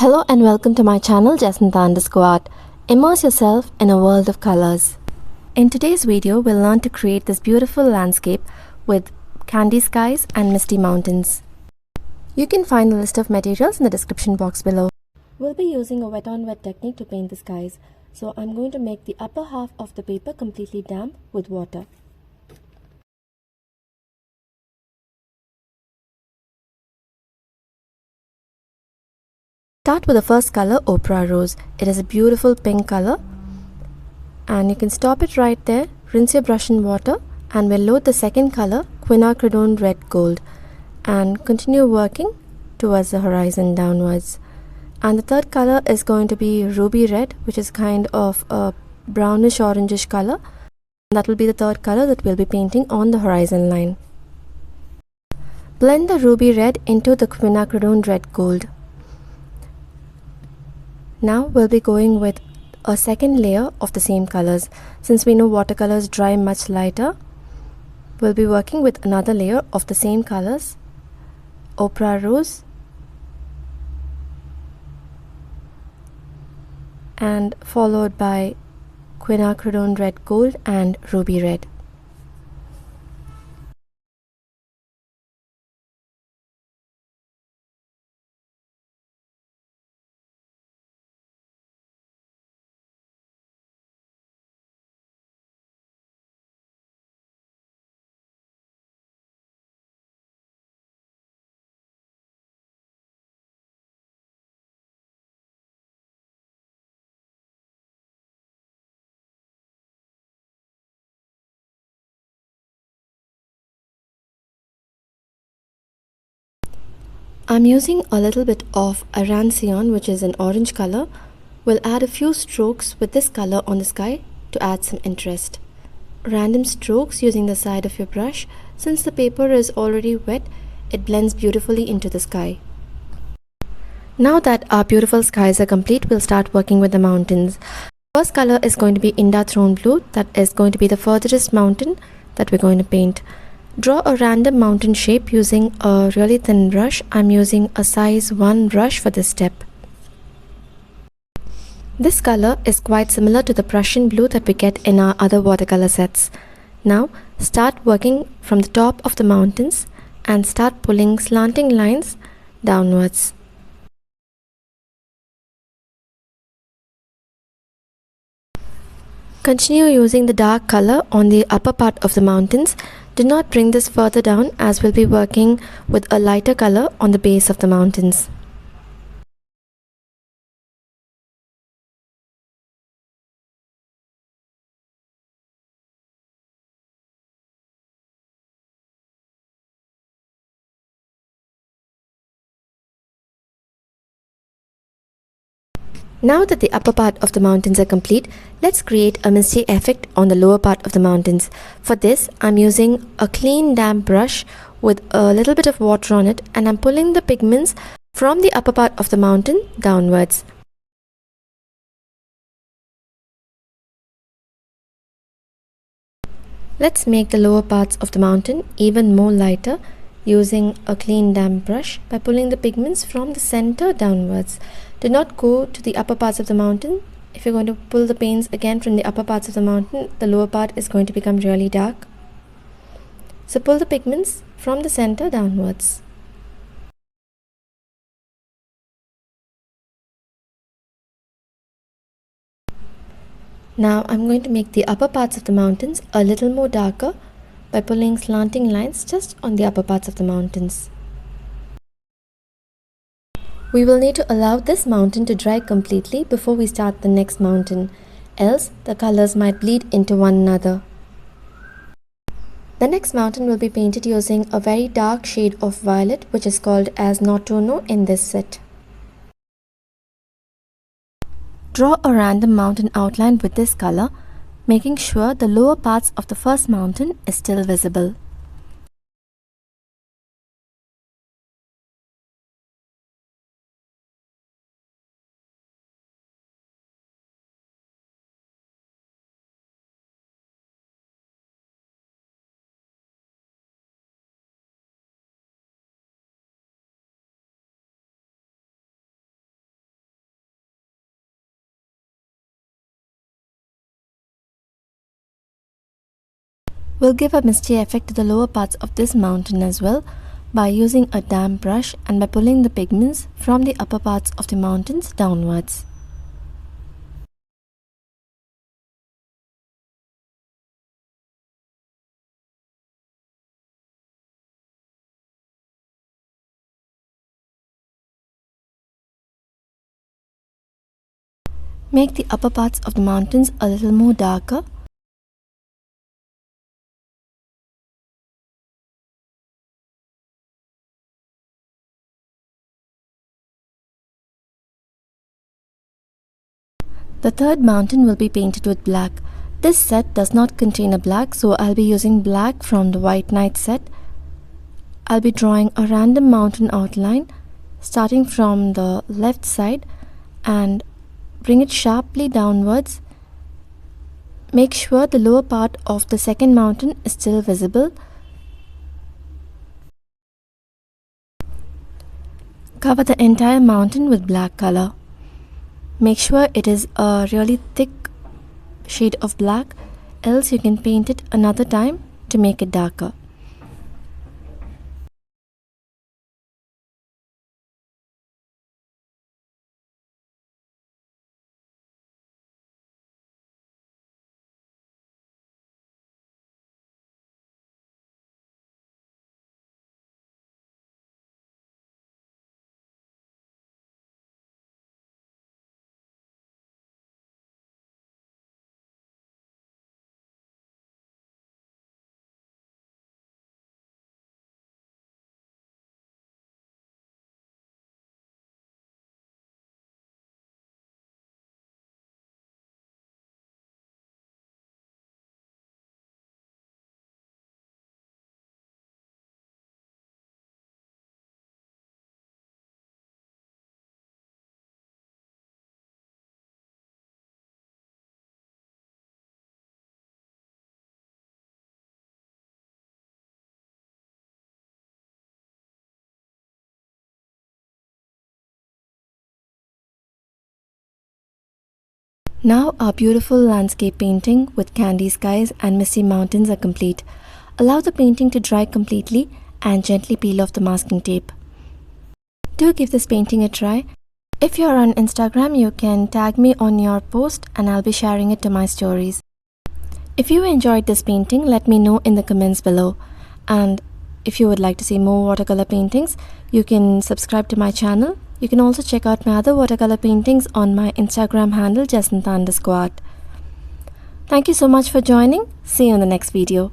Hello and welcome to my channel Jacinta_Art. Immerse yourself in a world of colors. In today's video, we'll learn to create this beautiful landscape with candy skies and misty mountains. You can find the list of materials in the description box below. We'll be using a wet-on-wet technique to paint the skies. So I'm going to make the upper half of the paper completely damp with water. Start with the first color, Opera Rose. It is a beautiful pink color and you can stop it right there, rinse your brush in water, and we'll load the second color, Qinacridone Red Gold, and continue working towards the horizon downwards. And the third color is going to be Ruby Red, which is kind of a brownish orangish color. That will be the third color that we'll be painting on the horizon line. Blend the Ruby Red into the Qinacridone Red Gold. Now we'll be going with a second layer of the same colors. Since we know watercolors dry much lighter, we'll be working with another layer of the same colors, Opera Rose and followed by Qinacridone Red Gold and Ruby Red. I'm using a little bit of Arancion, which is an orange color. We'll add a few strokes with this color on the sky to add some interest. Random strokes using the side of your brush. Since the paper is already wet, it blends beautifully into the sky. Now that our beautiful skies are complete, we'll start working with the mountains. First color is going to be Indanthrone Blue. That is going to be the furthest mountain that we're going to paint. Draw a random mountain shape using a really thin brush. I'm using a size 1 brush for this step. This color is quite similar to the Prussian blue that we get in our other watercolor sets. Now start working from the top of the mountains and start pulling slanting lines downwards. Continue using the dark color on the upper part of the mountains. Do not bring this further down as we'll be working with a lighter color on the base of the mountains. Now that the upper part of the mountains are complete, let's create a misty effect on the lower part of the mountains. For this, I'm using a clean damp brush with a little bit of water on it, and I'm pulling the pigments from the upper part of the mountain downwards. Let's make the lower parts of the mountain even more lighter using a clean damp brush by pulling the pigments from the center downwards. Do not go to the upper parts of the mountain. If you're going to pull the paints again from the upper parts of the mountain, the lower part is going to become really dark. So pull the pigments from the center downwards. Now I'm going to make the upper parts of the mountains a little more darker by pulling slanting lines just on the upper parts of the mountains. We will need to allow this mountain to dry completely before we start the next mountain, else the colors might bleed into one another. The next mountain will be painted using a very dark shade of violet, which is called as Notturno in this set. Draw a random mountain outline with this color, making sure the lower parts of the first mountain is still visible. We'll give a misty effect to the lower parts of this mountain as well by using a damp brush and by pulling the pigments from the upper parts of the mountains downwards. Make the upper parts of the mountains a little more darker. The third mountain will be painted with black. This set does not contain a black, so I'll be using black from the White Night set. I'll be drawing a random mountain outline starting from the left side and bring it sharply downwards. Make sure the lower part of the second mountain is still visible. Cover the entire mountain with black color. Make sure it is a really thick shade of black, else you can paint it another time to make it darker. Now our beautiful landscape painting with candy skies and misty mountains are complete. Allow the painting to dry completely and gently peel off the masking tape. Do give this painting a try. If you're on Instagram, you can tag me on your post and I'll be sharing it to my stories. If you enjoyed this painting, let me know in the comments below. And if you would like to see more watercolor paintings, you can subscribe to my channel. You can also check out my other watercolor paintings on my Instagram handle, Jacintha_art. Thank you so much for joining. See you in the next video.